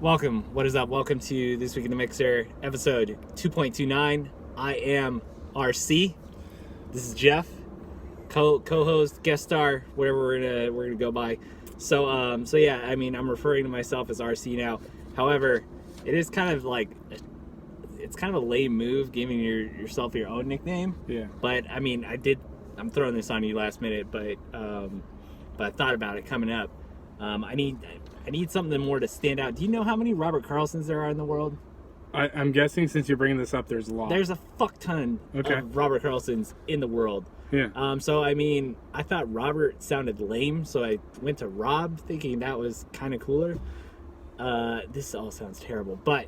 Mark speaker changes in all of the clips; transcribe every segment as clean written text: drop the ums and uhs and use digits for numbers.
Speaker 1: Welcome. What is up? Welcome to This Week in the Mixer, episode 2.29. I am RC. This is Jeff, co-host, guest star, whatever we're gonna go by. So yeah, I mean, I'm referring to myself as RC now. However, it is kind of like it's kind of a lame move giving yourself your own nickname.
Speaker 2: Yeah.
Speaker 1: But I mean, I'm throwing this on you last minute, but I thought about it coming up. I need something more to stand out. Do you know how many Robert Carlsons there are in the world?
Speaker 2: I'm guessing since you're bringing this up, there's a lot.
Speaker 1: There's a fuck ton of Robert Carlsons in the world.
Speaker 2: Yeah.
Speaker 1: So, I mean, I thought Robert sounded lame, so I went to Rob thinking that was kind of cooler. This all sounds terrible, but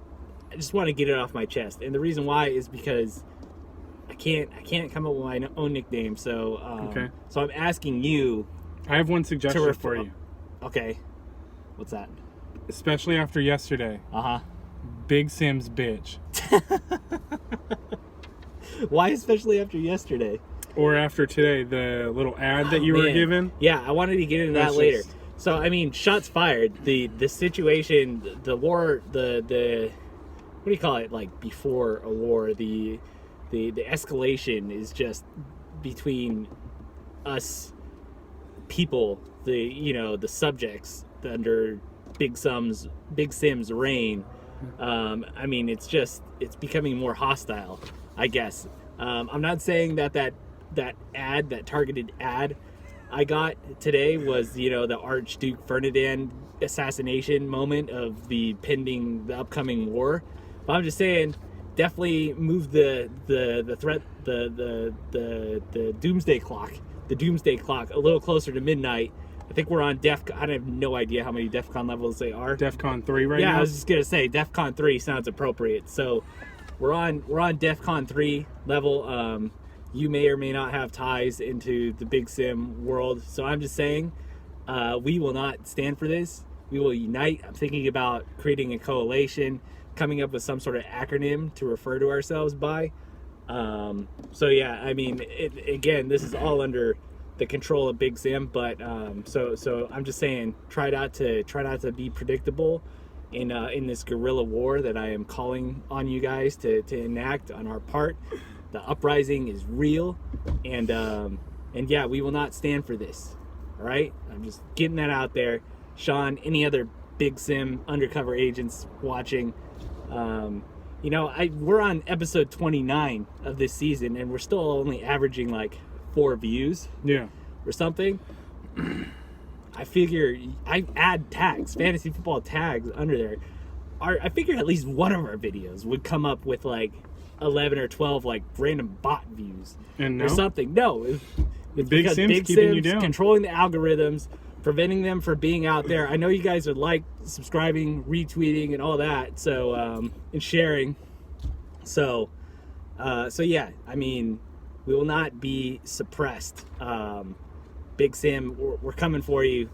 Speaker 1: I just want to get it off my chest. And the reason why is because I can't come up with my own nickname. So, so I'm asking you.
Speaker 2: I have one suggestion for you.
Speaker 1: Okay. What's that?
Speaker 2: Especially after yesterday. Big Sim's bitch.
Speaker 1: Why especially after yesterday?
Speaker 2: Or after today, the little ad that you were given.
Speaker 1: Yeah, I wanted to get into that later. So, I mean, shots fired. The situation, the war, the what do you call it? Like before a war, the escalation is just between us people, the subjects under Big Sim's reign. I mean, it's becoming more hostile, I guess. I'm not saying that targeted ad I got today was, the Archduke Ferdinand assassination moment of the upcoming war. But I'm just saying, definitely move the threat, the doomsday clock a little closer to midnight. I think we're on I have no idea how many DEFCON levels they are.
Speaker 2: DEFCON 3 right now?
Speaker 1: Yeah, I was just going to say, DEFCON 3 sounds appropriate. So we're on DEFCON 3 level. You may or may not have ties into the Big Sim world. So I'm just saying, we will not stand for this. We will unite. I'm thinking about creating a coalition, coming up with some sort of acronym to refer to ourselves by. So yeah, I mean, again, this is all under the control of Big Sim, but so I'm just saying, try not to be predictable in this guerrilla war that I am calling on you guys to enact on our part. The uprising is real, and yeah, we will not stand for this. All right, I'm just getting that out there. Sean, any other Big Sim undercover agents watching? We're on episode 29 of this season, and we're still only averaging like 4 views.
Speaker 2: Yeah.
Speaker 1: Or something. I figure I add tags, fantasy football tags under there. I figure at least one of our videos would come up with like 11 or 12 like random bot views or something. No, it's
Speaker 2: Big Sim's keeping you down,
Speaker 1: controlling the algorithms, preventing them from being out there. I know you guys are subscribing, retweeting, and all that. So and sharing. So yeah, I mean, we will not be suppressed. Big Sim, we're coming for you.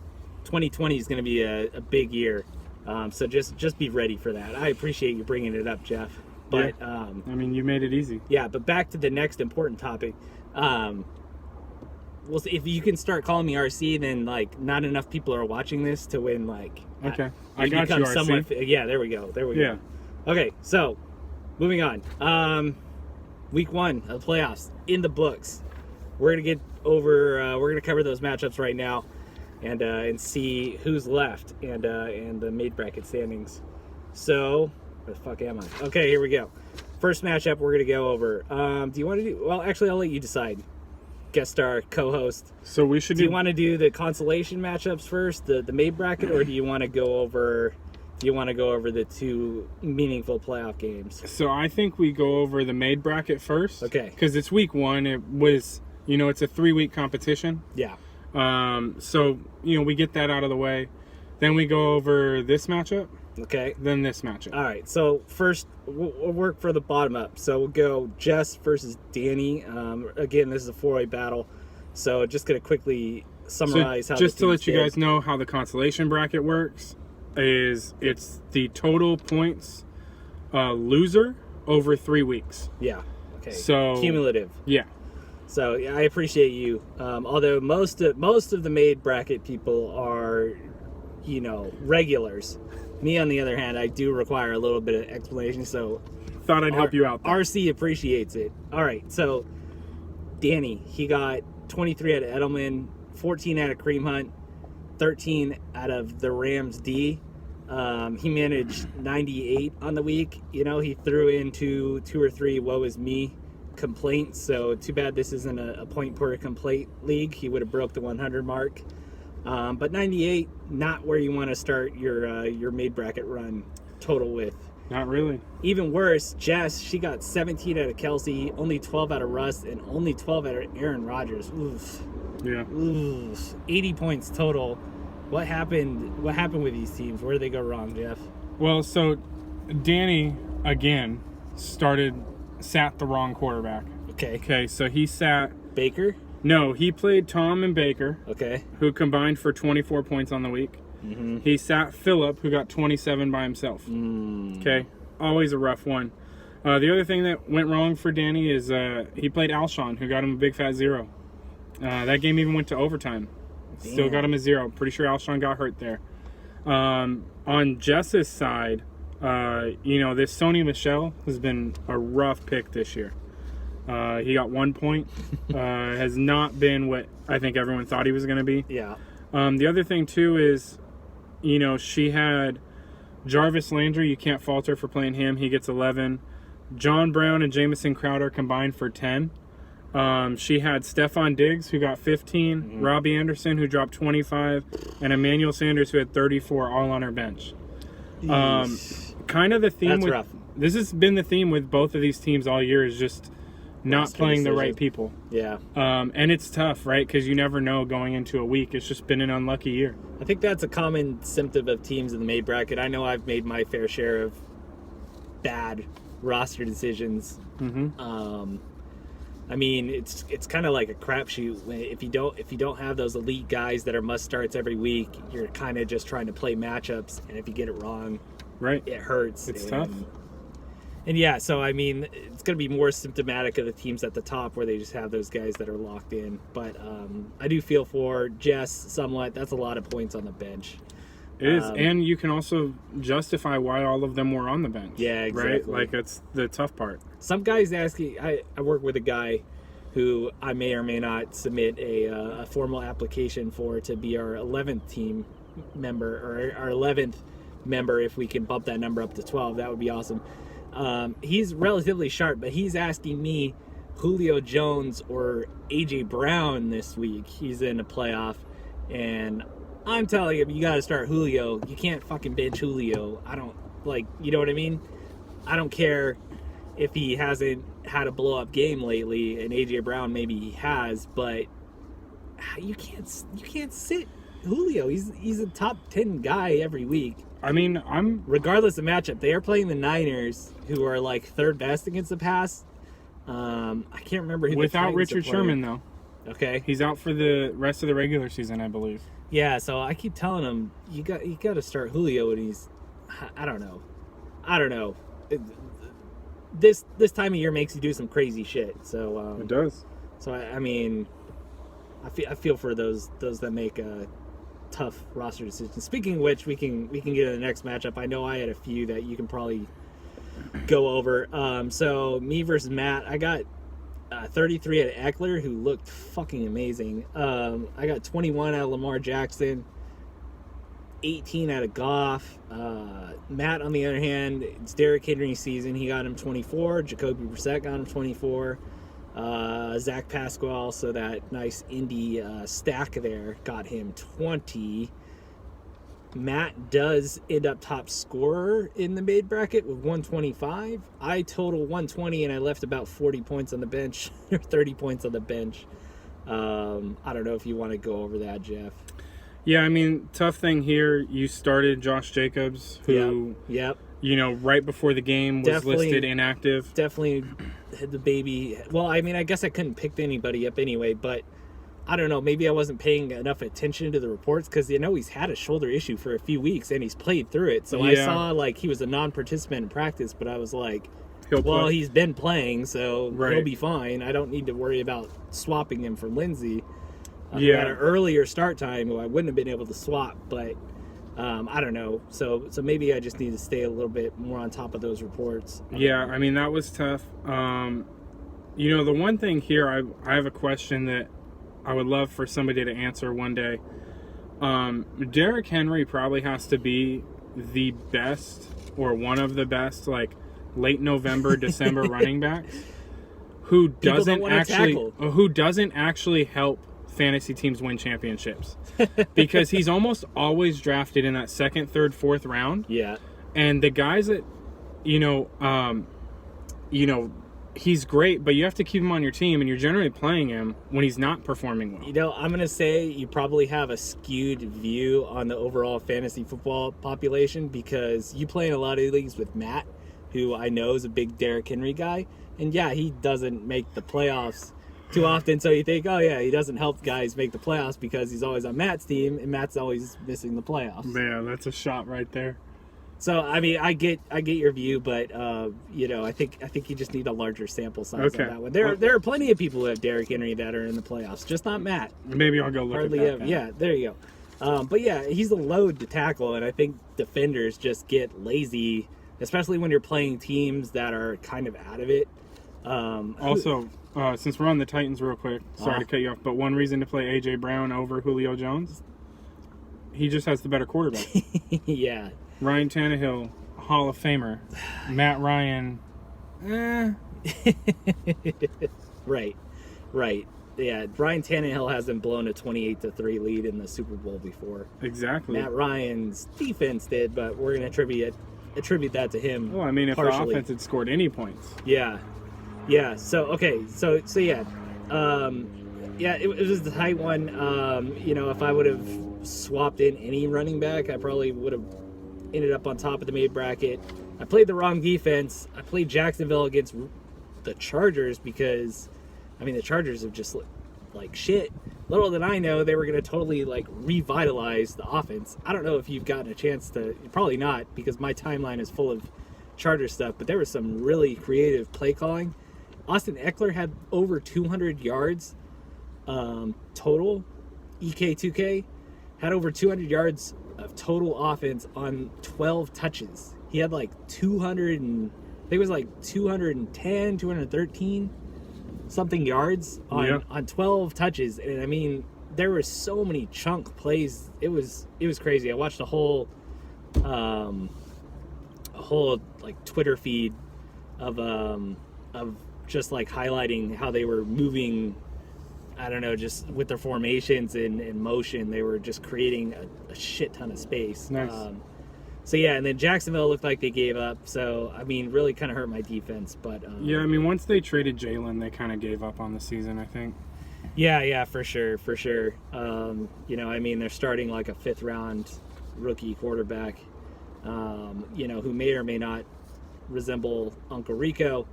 Speaker 1: 2020 is going to be a big year. So just be ready for that. I appreciate you bringing it up, Jeff. But
Speaker 2: yeah. I mean, you made it easy.
Speaker 1: Yeah, but back to the next important topic. Well, if you can start calling me RC, then not enough people are watching this to win.
Speaker 2: Okay, I got you, RC.
Speaker 1: Yeah, there we go.
Speaker 2: Yeah.
Speaker 1: Okay, so moving on. Week 1 of the playoffs in the books. We're gonna get over. We're gonna cover those matchups right now, and see who's left and the made bracket standings. So, where the fuck am I? Okay, here we go. First matchup we're gonna go over. Do you want to do? Well, actually, I'll let you decide. Guest star, co-host.
Speaker 2: So we should.
Speaker 1: Do you want to do the consolation matchups first, the made bracket, or do you want to go over? Do you want to go over the 2 meaningful playoff games?
Speaker 2: So I think we go over the made bracket first.
Speaker 1: Okay.
Speaker 2: Because it's week 1. It was, it's a 3-week competition.
Speaker 1: Yeah.
Speaker 2: So, we get that out of the way. Then we go over this matchup.
Speaker 1: Okay.
Speaker 2: Then this matchup.
Speaker 1: All right. So first, we'll work for the bottom up. So we'll go Jess versus Danny. Again, this is a 4-way battle. So just going to quickly summarize how
Speaker 2: just to let you guys know how the consolation bracket works. It's the total points loser over 3 weeks.
Speaker 1: Yeah. Okay.
Speaker 2: So
Speaker 1: cumulative.
Speaker 2: Yeah.
Speaker 1: So I appreciate you. Although most of the made bracket people are, regulars. Me, on the other hand, I do require a little bit of explanation, so
Speaker 2: Thought I'd help you out there.
Speaker 1: RC appreciates it. All right, so Danny, he got 23 out of Edelman, 14 out of Cream Hunt, 13 out of the Rams D. He managed 98 on the week. You know, he threw into 2 or 3 woe is me complaints, so too bad this isn't a point per complaint league. He would have broke the 100 mark. But 98, not where you want to start your mid bracket run total with.
Speaker 2: Not really.
Speaker 1: Even worse, Jess, she got 17 out of Kelsey, only 12 out of Russ, and only 12 out of Aaron Rodgers. Oof.
Speaker 2: Yeah.
Speaker 1: Oof. 80 points total. What happened with these teams? Where did they go wrong, Jeff?
Speaker 2: Well, so Danny, again, sat the wrong quarterback. Okay, so he sat...
Speaker 1: Baker?
Speaker 2: No, he played Tom and Baker.
Speaker 1: Okay.
Speaker 2: Who combined for 24 points on the week. Mm-hmm. He sat Phillip, who got 27 by himself. Okay, always a rough one. The other thing that went wrong for Danny is he played Alshon, who got him a big fat 0. That game even went to overtime.
Speaker 1: Damn.
Speaker 2: Still got him a 0. Pretty sure Alshon got hurt there. On Jess's side, this Sony Michel has been a rough pick this year. He got 1 point. Has not been what I think everyone thought he was going to be.
Speaker 1: Yeah.
Speaker 2: The other thing, too, is, she had Jarvis Landry. You can't fault her for playing him. He gets 11. John Brown and Jamison Crowder combined for 10. She had Stephon Diggs, who got 15. Mm-hmm. Robbie Anderson, who dropped 25. And Emmanuel Sanders, who had 34, all on her bench. Kind of the theme.
Speaker 1: That's rough.
Speaker 2: This has been the theme with both of these teams all year, is just not playing the right people.
Speaker 1: Yeah.
Speaker 2: And it's tough, right? Because you never know going into a week. It's just been an unlucky year.
Speaker 1: I think that's a common symptom of teams in the made bracket. I know I've made my fair share of bad roster decisions.
Speaker 2: Mm-hmm.
Speaker 1: I mean, it's kind of like a crapshoot. If you don't have those elite guys that are must starts every week, you're kind of just trying to play matchups, and if you get it wrong,
Speaker 2: right,
Speaker 1: it hurts.
Speaker 2: It's tough.
Speaker 1: And yeah, so I mean, it's going to be more symptomatic of the teams at the top where they just have those guys that are locked in. But I do feel for Jess somewhat. That's a lot of points on the bench.
Speaker 2: It is, and you can also justify why all of them were on the bench.
Speaker 1: Yeah, exactly.
Speaker 2: Right? Like, that's the tough part.
Speaker 1: Some guys asking, I work with a guy who I may or may not submit a formal application for to be our 11th team member, or our 11th member if we can bump that number up to 12. That would be awesome. He's relatively sharp, but he's asking me Julio Jones or AJ Brown this week. He's in a playoff, and I'm telling him, you got to start Julio. You can't fucking bench Julio. I don't, you know what I mean? I don't care if he hasn't had a blow-up game lately, and AJ Brown maybe he has, but you can't sit Julio. He's a top 10 guy every week.
Speaker 2: I mean,
Speaker 1: regardless of matchup. They are playing the Niners, who are like third best against the pass. I can't remember who.
Speaker 2: Without Richard Sherman, though.
Speaker 1: Okay.
Speaker 2: He's out for the rest of the regular season, I believe.
Speaker 1: Yeah, so I keep telling him you got to start Julio, and he's I don't know. This time of year makes you do some crazy shit. So
Speaker 2: it does.
Speaker 1: So I mean, I feel for those that make tough roster decisions. Speaking of which, we can get to the next matchup. I know I had a few that you can probably go over. So me versus Matt, I got 33 out of Eckler, who looked fucking amazing. I got 21 out of Lamar Jackson, 18 out of Goff. Matt, on the other hand, it's Derrick Henry's season. He got him 24. Jacoby Brissett got him 24. Zach Pasquale, so that nice Indy stack there, got him 20. Matt does end up top scorer in the made bracket with 125. I total 120, and I left about 40 points on the bench, or 30 points on the bench. I don't know if you want to go over that, Jeff.
Speaker 2: Yeah, I mean, tough thing here, you started Josh Jacobs, who,
Speaker 1: yep.
Speaker 2: Right before the game was listed inactive.
Speaker 1: Definitely had the baby. Well, I mean, I guess I couldn't pick anybody up anyway, but I don't know. Maybe I wasn't paying enough attention to the reports because, he's had a shoulder issue for a few weeks and he's played through it. So yeah. I saw, he was a non-participant in practice, but I was like, he's been playing, so he'll be fine. I don't need to worry about swapping him for Lindsey. At an earlier start time, I wouldn't have been able to swap, but I don't know. So maybe I just need to stay a little bit more on top of those reports.
Speaker 2: Yeah, I mean, that was tough. The one thing here, I have a question that I would love for somebody to answer one day. Derrick Henry probably has to be the best or one of the best, like, late November, December running backs who doesn't actually help fantasy teams win championships. Because he's almost always drafted in that second, third, fourth round.
Speaker 1: Yeah.
Speaker 2: And the guys that, he's great, but you have to keep him on your team, and you're generally playing him when he's not performing well.
Speaker 1: I'm going to say you probably have a skewed view on the overall fantasy football population because you play in a lot of leagues with Matt, who I know is a big Derrick Henry guy. And yeah, he doesn't make the playoffs too often, so you think, oh yeah, he doesn't help guys make the playoffs because he's always on Matt's team, and Matt's always missing the playoffs.
Speaker 2: Yeah, that's a shot right there.
Speaker 1: So I mean, I get your view, but I think you just need a larger sample size on that one. There are plenty of people who have Derrick Henry that are in the playoffs, just not Matt.
Speaker 2: Maybe I'll go look at that.
Speaker 1: Yeah, there you go. But yeah, he's a load to tackle, and I think defenders just get lazy, especially when you're playing teams that are kind of out of it.
Speaker 2: Since we're on the Titans real quick, sorry to cut you off, but one reason to play A.J. Brown over Julio Jones, he just has the better quarterback.
Speaker 1: Yeah.
Speaker 2: Ryan Tannehill, Hall of Famer. Matt Ryan,
Speaker 1: Right. Yeah, Ryan Tannehill hasn't blown a 28-3 lead in the Super Bowl before.
Speaker 2: Exactly.
Speaker 1: Matt Ryan's defense did, but we're going to attribute that to him.
Speaker 2: Well, I mean, if
Speaker 1: partially.
Speaker 2: the offense had scored any points.
Speaker 1: Yeah. So yeah. It was the tight one. If I would have swapped in any running back, I probably would have ended up on top of the mid bracket. I played the wrong defense. I played Jacksonville against the Chargers because, the Chargers have just like shit. Little did I know they were going to totally like revitalize the offense. I don't know if you've gotten a chance to. Probably not, because my timeline is full of Charger stuff. But there was some really creative play calling. Austin Eckler had over 200 yards total. EK2K had over 200 yards of total offense on 12 touches. He had like 210, 213 something yards on 12 touches. And there were so many chunk plays. It was crazy. I watched a whole like Twitter feed of just like highlighting how they were moving. I don't know, just with their formations and motion, they were just creating a shit ton of space.
Speaker 2: Nice.
Speaker 1: And then Jacksonville looked like they gave up. So, really kind of hurt my defense. But
Speaker 2: once they traded Jalen, they kind of gave up on the season, I think.
Speaker 1: Yeah, for sure. They're starting like a 5th round rookie quarterback, who may or may not resemble Uncle Rico.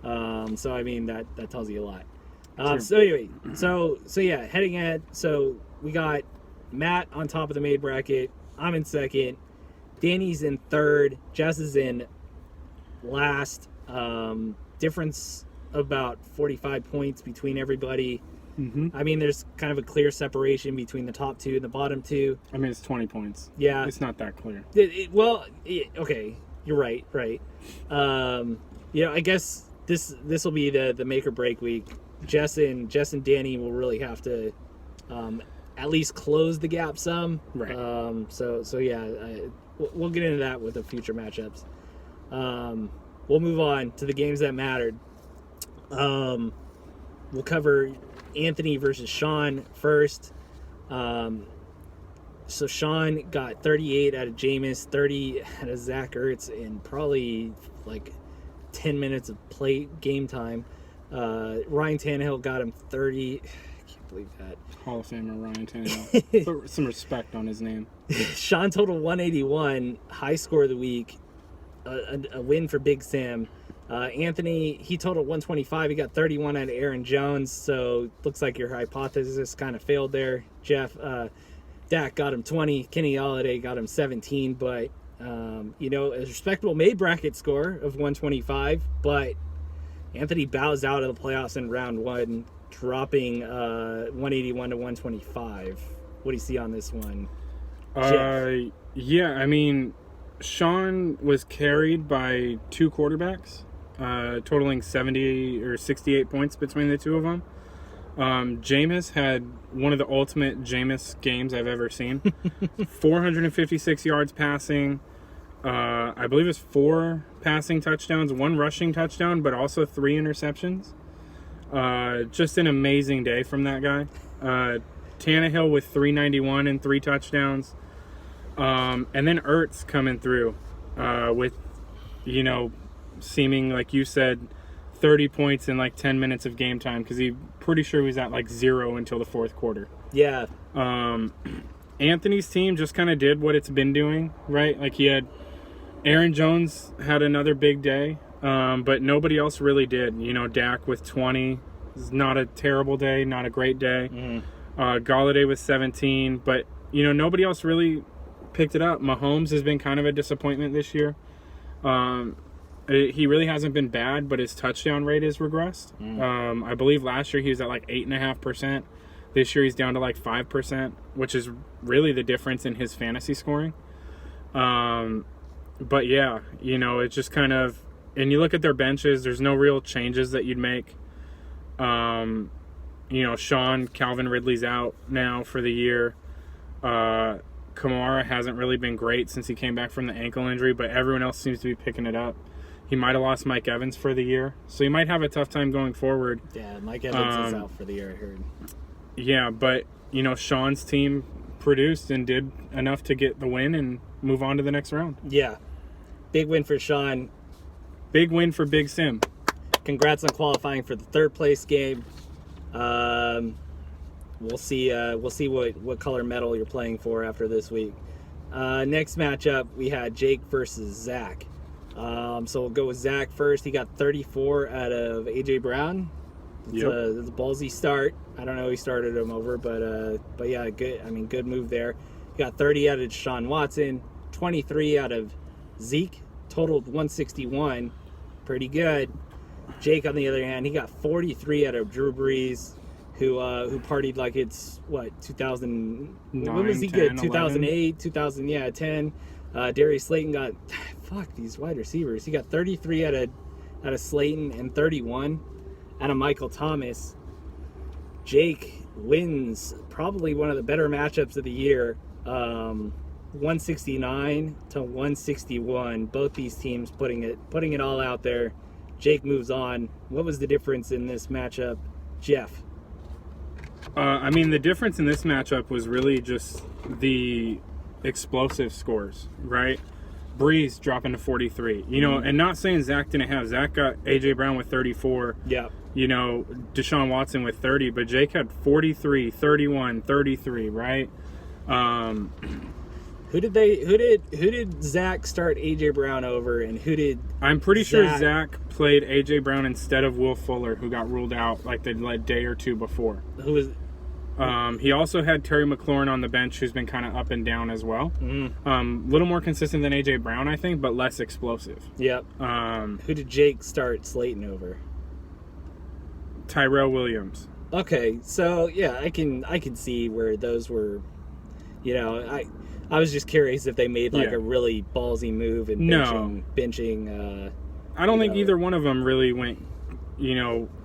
Speaker 1: That tells you a lot. Heading at, we got Matt on top of the mid bracket. I'm in second. Danny's in third. Jess is in last. Difference about 45 points between everybody.
Speaker 2: Mm-hmm.
Speaker 1: There's kind of a clear separation between the top two and the bottom two.
Speaker 2: It's 20 points.
Speaker 1: Yeah.
Speaker 2: It's not that clear.
Speaker 1: Okay. You're right. I guess this will be the make or break week. Jess and Danny will really have to at least close the gap some.
Speaker 2: Right.
Speaker 1: We'll get into that with the future matchups. We'll move on to the games that mattered. We'll cover Anthony versus Sean first. So Sean got 38 out of Jameis, 30 out of Zach Ertz, in probably like 10 minutes of game time. Ryan Tannehill got him 30. I can't believe that.
Speaker 2: Hall of Famer Ryan Tannehill. Put some respect on his name.
Speaker 1: Sean total 181, high score of the week, a win for Big Sam. Anthony, he totaled 125. He got 31 out of Aaron Jones, so looks like your hypothesis kind of failed there. Jeff, Dak got him 20. Kenny Galladay got him 17, but a respectable made bracket score of 125, but Anthony bows out of the playoffs in round one, dropping 181 to 125. What do you see on this one?
Speaker 2: Yeah, I mean, Sean was carried by 2 quarterbacks, totaling 70 or 68 points between the two of them. Jameis had one of the ultimate Jameis games I've ever seen. 456 yards passing. I believe it's 4 passing touchdowns, 1 rushing touchdown, but also 3 interceptions. Just an amazing day from that guy. Tannehill with 391 and 3 touchdowns. And then Ertz coming through with, seeming, like you said, 30 points in like 10 minutes of game time, because he pretty sure he was at like 0 until the 4th quarter.
Speaker 1: Yeah.
Speaker 2: Anthony's team just kind of did what it's been doing, right? Like he had Aaron Jones had another big day, but nobody else really did. Dak with 20 is not a terrible day, not a great day. Galladay with 17, but nobody else really picked it up. Mahomes has been kind of a disappointment this year. He really hasn't been bad, but his touchdown rate has regressed. I believe last year he was at like 8.5%. This year he's down to like 5%, which is really the difference in his fantasy scoring. But yeah, it's just kind of, and you look at their benches, there's no real changes that you'd make. Calvin Ridley's out now for the year. Kamara hasn't really been great since he came back from the ankle injury, but everyone else seems to be picking it up. He might have lost Mike Evans for the year, so he might have a tough time going forward.
Speaker 1: Yeah, Mike Evans is out for the year, I heard.
Speaker 2: Yeah, but, Sean's team produced and did enough to get the win and move on to the next round.
Speaker 1: Yeah. Big win for Sean.
Speaker 2: Big win for Big Sim.
Speaker 1: Congrats on qualifying for the 3rd place game. We'll see what color medal you're playing for after this week. Next matchup, we had Jake versus Zach. So we'll go with Zach first. He got 34 out of AJ Brown. It's a ballsy start. I don't know who he started him over, but yeah, good. I mean, good move there. He got 30 out of Deshaun Watson, 23 out of Zeke, totaled 161. Pretty good. Jake, on the other hand, he got 43 out of Drew Brees, who partied like it's 2009. When was he 10, good? 2008, 10. Darius Slayton got these wide receivers. He got 33 out of Slayton and 31 out of Michael Thomas. Jake wins probably one of the better matchups of the year. 169 to 161. Both these teams putting it all out there. Jake moves on. What was the difference in this matchup, Jeff?
Speaker 2: The difference in this matchup was really just the explosive scores, right? Breeze dropping to 43. And not saying Zach didn't have. Zach got AJ Brown with 34.
Speaker 1: Yeah.
Speaker 2: Deshaun Watson with 30, but Jake had 43, 31, 33, right?
Speaker 1: Who did Zach start AJ Brown over, and who did
Speaker 2: I'm pretty sure Zach played AJ Brown instead of Will Fuller, who got ruled out like the day or two before.
Speaker 1: Who was
Speaker 2: he also had Terry McLaurin on the bench, who's been kind of up and down as well. Little more consistent than AJ Brown, I think, but less explosive.
Speaker 1: Yep. Who did Jake start Slayton over?
Speaker 2: Tyrell Williams.
Speaker 1: Okay, so yeah, I can see where those were. I was just curious if they made like a really ballsy move and benching.
Speaker 2: I don't think either one of them really went,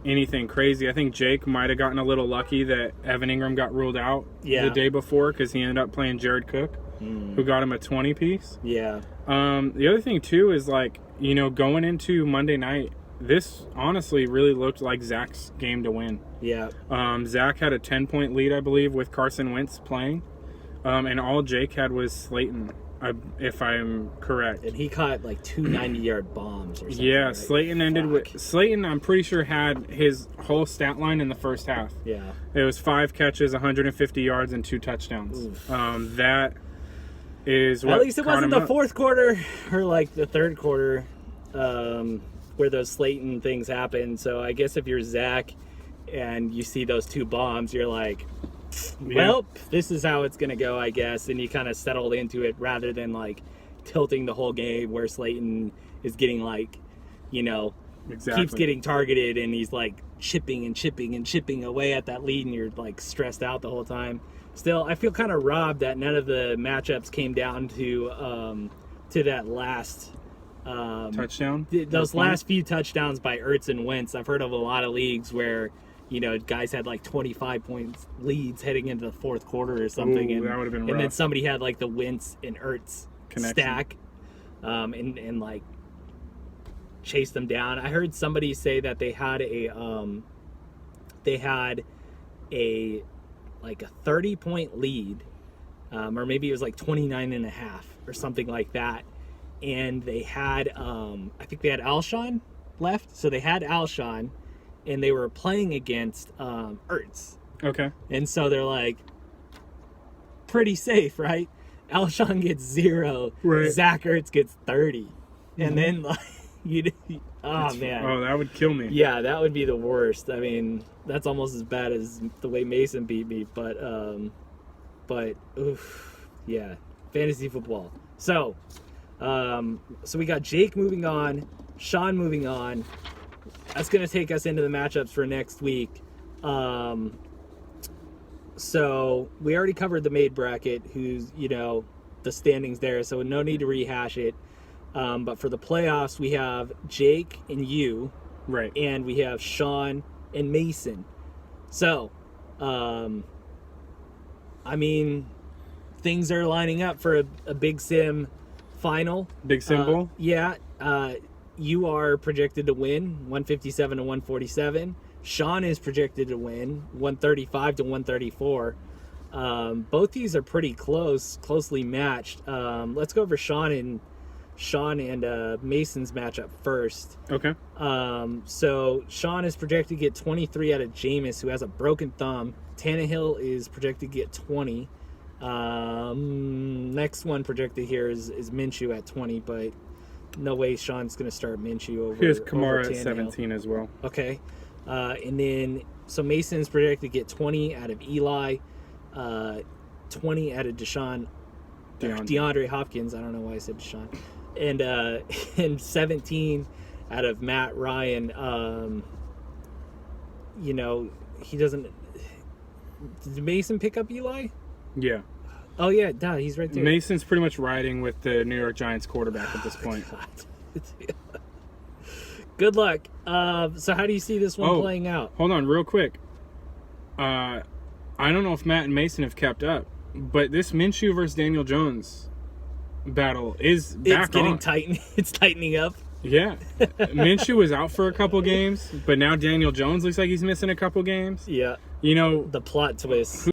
Speaker 2: anything crazy. I think Jake might have gotten a little lucky that Evan Ingram got ruled out the day before, because he ended up playing Jared Cook, who got him a 20 piece.
Speaker 1: Yeah.
Speaker 2: The other thing too is going into Monday night, this honestly really looked like Zach's game to win.
Speaker 1: Yeah.
Speaker 2: Zach had a 10-point lead, I believe, with Carson Wentz playing. And all Jake had was Slayton, if I'm correct.
Speaker 1: And he caught like 2 90-yard bombs or something.
Speaker 2: Yeah,
Speaker 1: right?
Speaker 2: Slayton ended with... Slayton, I'm pretty sure, had his whole stat line in the first half.
Speaker 1: Yeah.
Speaker 2: It was 5 catches, 150 yards, and 2 touchdowns. That is what...
Speaker 1: At least it wasn't the 4th quarter or like the 3rd quarter where those Slayton things happened. So I guess if you're Zach and you see those 2 bombs, you're like... Well, this is how it's going to go, I guess. And you kind of settled into it rather than like tilting the whole game where Slayton is getting keeps getting targeted and he's like chipping away at that lead and you're like stressed out the whole time. still, I feel kind of robbed that none of the matchups came down to that last
Speaker 2: touchdown.
Speaker 1: Those last few touchdowns by Ertz and Wentz. I've heard of a lot of leagues where, you know, guys had like 25 points leads heading into the fourth quarter or something.
Speaker 2: Ooh, that would have been rough.
Speaker 1: And then somebody had like the Wentz and Ertz
Speaker 2: connection
Speaker 1: stack, and like chased them down. I heard somebody say that they had a like a 30-point lead, or maybe it was like 29 and a half or something like that. And they had, I think they had Alshon left. So they had Alshon, and they were playing against Ertz.
Speaker 2: Okay.
Speaker 1: And so they're like, pretty safe, right? Alshon gets 0.
Speaker 2: Right.
Speaker 1: Zach Ertz gets 30. And then, like, man.
Speaker 2: Oh, that would kill me.
Speaker 1: Yeah, that would be the worst. I mean, that's almost as bad as the way Mason beat me. But oof, yeah, fantasy football. So we got Jake moving on, Sean moving on. That's going to take us into the matchups for next week. So we already covered the made bracket, who's, you know, the standings there, so no need to rehash it. But for the playoffs, we have Jake and you,
Speaker 2: right,
Speaker 1: and we have Sean and Mason. So, I mean, things are lining up for a Big Sim final.
Speaker 2: Big Sim Bowl?
Speaker 1: Yeah. You are projected to win 157 to 147. Sean is projected to win 135 to 134. Both these are pretty closely matched. Let's go over Sean and Mason's matchup first.
Speaker 2: Okay.
Speaker 1: So Sean is projected to get 23 out of Jameis, who has a broken thumb. Tannehill is projected to get 20. Next one projected here is Minshew at 20, but no way Sean's going to start Minshew over.
Speaker 2: Here's Kamara
Speaker 1: over
Speaker 2: at 17 as well.
Speaker 1: Okay. And then, so Mason's projected to get 20 out of Eli, 20 out of DeAndre Hopkins. I don't know why I said Deshaun. And 17 out of Matt Ryan. You know, he doesn't. Did Mason pick up Eli?
Speaker 2: Yeah.
Speaker 1: Oh yeah, duh, he's right there.
Speaker 2: Mason's pretty much riding with the New York Giants quarterback at this point.
Speaker 1: Good luck. So how do you see this one playing out?
Speaker 2: Hold on, real quick. I don't know if Matt and Mason have kept up, but this Minshew versus Daniel Jones battle is back
Speaker 1: It's getting
Speaker 2: on.
Speaker 1: It's tightening up.
Speaker 2: Yeah. Minshew was out for a couple games, but now Daniel Jones looks like he's missing a couple games.
Speaker 1: Yeah.
Speaker 2: You know,
Speaker 1: the plot twist.